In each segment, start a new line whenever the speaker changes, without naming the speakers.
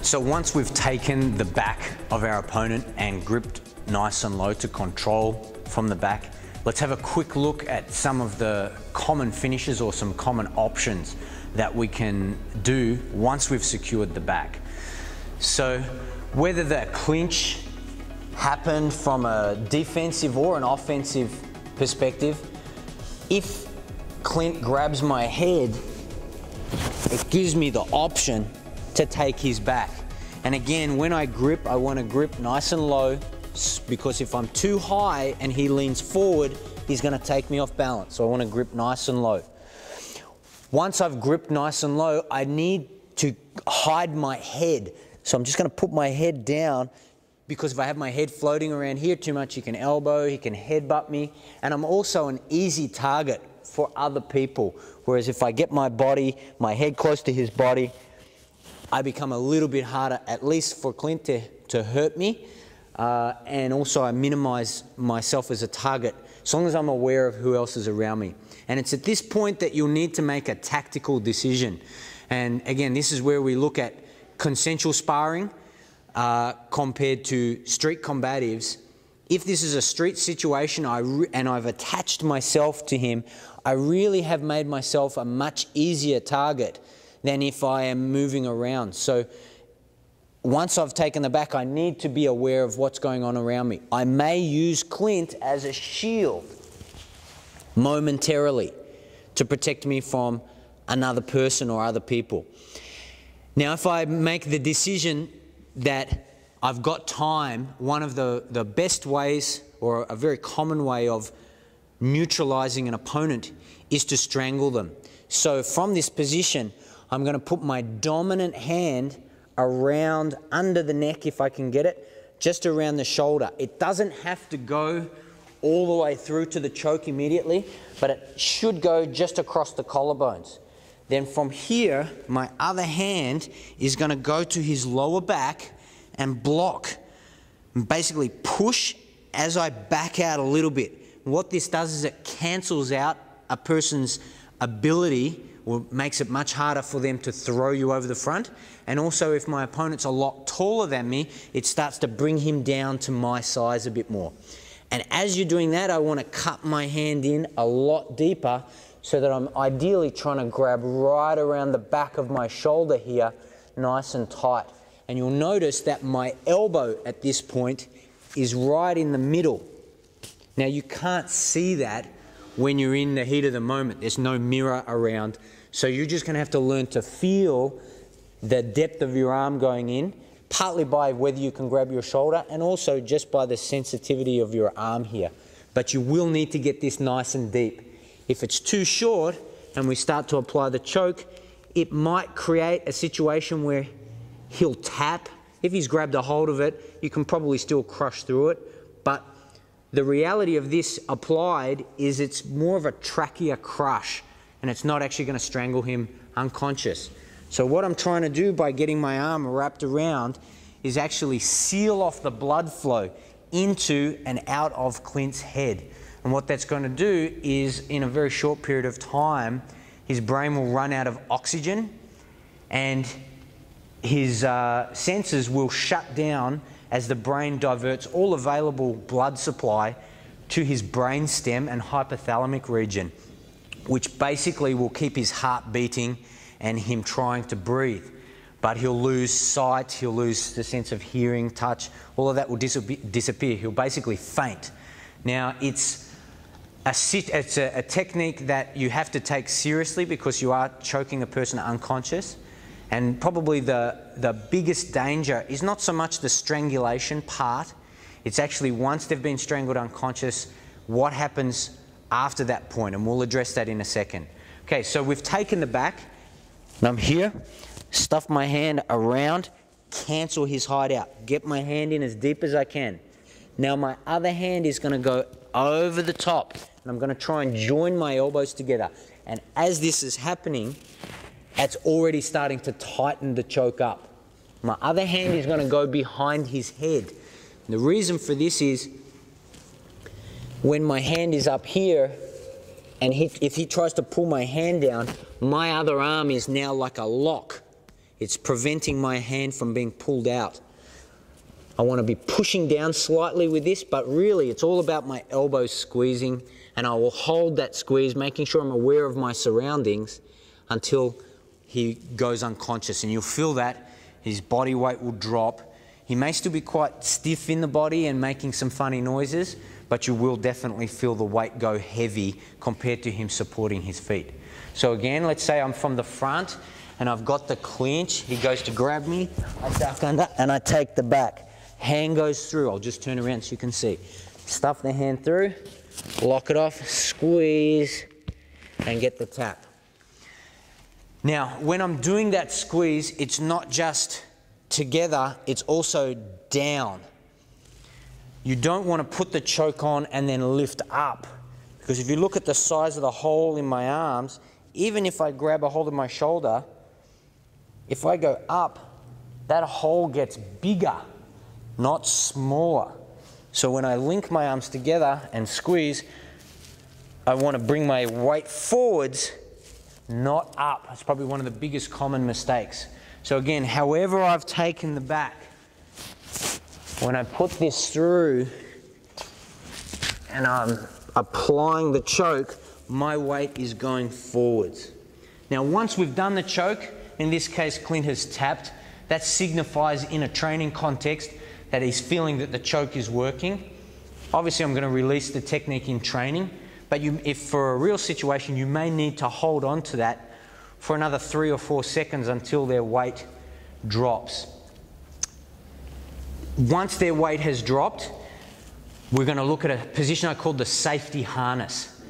So once we've taken the back of our opponent and gripped nice and low to control from the back, let's have a quick look at some of the common finishes or some common options that we can do once we've secured the back. So whether the clinch happened from a defensive or an offensive perspective, if Clint grabs my head, it gives me the option to take his back. And again, when I grip, I want to grip nice and low, because if I'm too high and he leans forward, he's going to take me off balance. So I want to grip nice and low. Once I've gripped nice and low, I need to hide my head. So I'm just going to put my head down, because if I have my head floating around here too much, he can elbow, he can headbutt me, and I'm also an easy target for other people. Whereas if I get my head close to his body, I become a little bit harder, at least for Clint to hurt me, and also I minimize myself as a target, as long as I'm aware of who else is around me. And it's at this point that you'll need to make a tactical decision. And again, this is where we look at consensual sparring compared to street combatives. If this is a street situation and I've attached myself to him, I really have made myself a much easier target than if I am moving around. So once I've taken the back, I need to be aware of what's going on around me. I may use Clint as a shield momentarily to protect me from another person or other people. Now, if I make the decision that I've got time, one of the best ways, or a very common way of neutralizing an opponent, is to strangle them. So from this position, I'm going to put my dominant hand around under the neck, if I can get it, just around the shoulder. It doesn't have to go all the way through to the choke immediately, but it should go just across the collarbones. Then from here, my other hand is going to go to his lower back and block, and basically push as I back out a little bit. What this does is it cancels out a person's ability, or makes it much harder for them to throw you over the front. And also, if my opponent's a lot taller than me, it starts to bring him down to my size a bit more. And as you're doing that, I want to cut my hand in a lot deeper, so that I'm ideally trying to grab right around the back of my shoulder here, nice and tight. And you'll notice that my elbow at this point is right in the middle. Now, you can't see that when you're in the heat of the moment. There's no mirror around. So you're just going to have to learn to feel the depth of your arm going in, partly by whether you can grab your shoulder and also just by the sensitivity of your arm here. But you will need to get this nice and deep. If it's too short and we start to apply the choke, it might create a situation where he'll tap. If he's grabbed a hold of it, you can probably still crush through it. But the reality of this applied is it's more of a trachea crush, and it's not actually going to strangle him unconscious. So what I'm trying to do by getting my arm wrapped around is actually seal off the blood flow into and out of Clint's head. And what that's going to do is, in a very short period of time, his brain will run out of oxygen and his senses will shut down as the brain diverts all available blood supply to his brain stem and hypothalamic region, which basically will keep his heart beating and him trying to breathe. But he'll lose sight, he'll lose the sense of hearing, touch, all of that will disappear. He'll basically faint. Now, it's a technique that you have to take seriously, because you are choking a person unconscious. And probably the biggest danger is not so much the strangulation part, it's actually once they've been strangled unconscious, what happens after that point, and we'll address that in a second. Okay, so we've taken the back, and I'm here, stuff my hand around, cancel his hideout, get my hand in as deep as I can. Now my other hand is going to go over the top, and I'm going to try and join my elbows together. And as this is happening, that's already starting to tighten the choke up. My other hand is going to go behind his head. And the reason for this is, when my hand is up here, and if he tries to pull my hand down, my other arm is now like a lock. It's preventing my hand from being pulled out. I want to be pushing down slightly with this, but really it's all about my elbows squeezing, and I will hold that squeeze, making sure I'm aware of my surroundings until he goes unconscious. And you'll feel that his body weight will drop. He may still be quite stiff in the body and making some funny noises, but you will definitely feel the weight go heavy compared to him supporting his feet. So again, let's say I'm from the front and I've got the clinch. He goes to grab me, I duck under and I take the back. Hand goes through. I'll just turn around so you can see. Stuff the hand through, lock it off, squeeze, and get the tap. Now, when I'm doing that squeeze, it's not just together, it's also down. You don't want to put the choke on and then lift up, because if you look at the size of the hole in my arms, even if I grab a hold of my shoulder, if I go up, that hole gets bigger, not smaller. So when I link my arms together and squeeze, I want to bring my weight forwards, not up. That's probably one of the biggest common mistakes. So again, however I've taken the back, when I put this through and I'm applying the choke, my weight is going forwards. Now once we've done the choke, in this case Clint has tapped, that signifies in a training context that he's feeling that the choke is working. Obviously I'm going to release the technique in training, but if for a real situation you may need to hold on to that for another 3 or 4 seconds until their weight drops. Once their weight has dropped, we're going to look at a position I call the safety harness.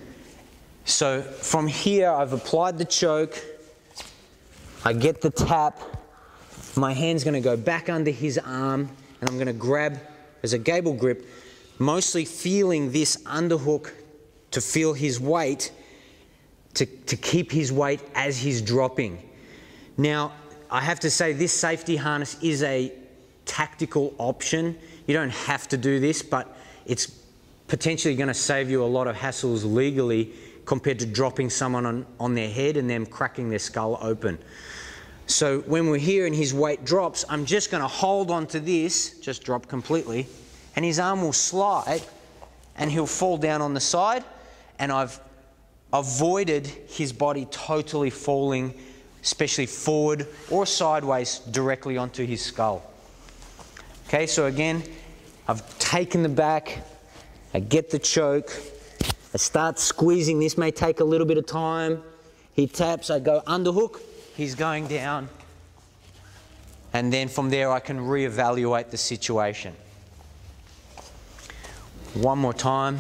So from here I've applied the choke, I get the tap, my hand's going to go back under his arm and I'm going to grab as a gable grip, mostly feeling this underhook to feel his weight, to keep his weight as he's dropping. Now, I have to say this safety harness is a tactical option. You don't have to do this, but it's potentially going to save you a lot of hassles legally compared to dropping someone on their head and them cracking their skull open. So when we're here and his weight drops, I'm just going to hold on to this, just drop completely, and his arm will slide and he'll fall down on the side, and I've avoided his body totally falling, especially forward or sideways directly onto his skull. Okay, so again, I've taken the back, I get the choke, I start squeezing. This may take a little bit of time. He taps, I go underhook, he's going down, and then from there I can reevaluate the situation. One more time.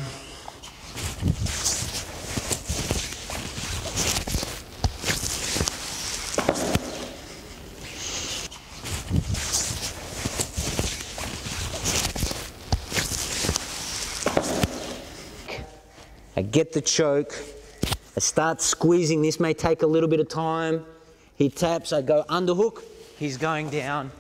I get the choke, I start squeezing. This may take a little bit of time. He taps, I go underhook, he's going down,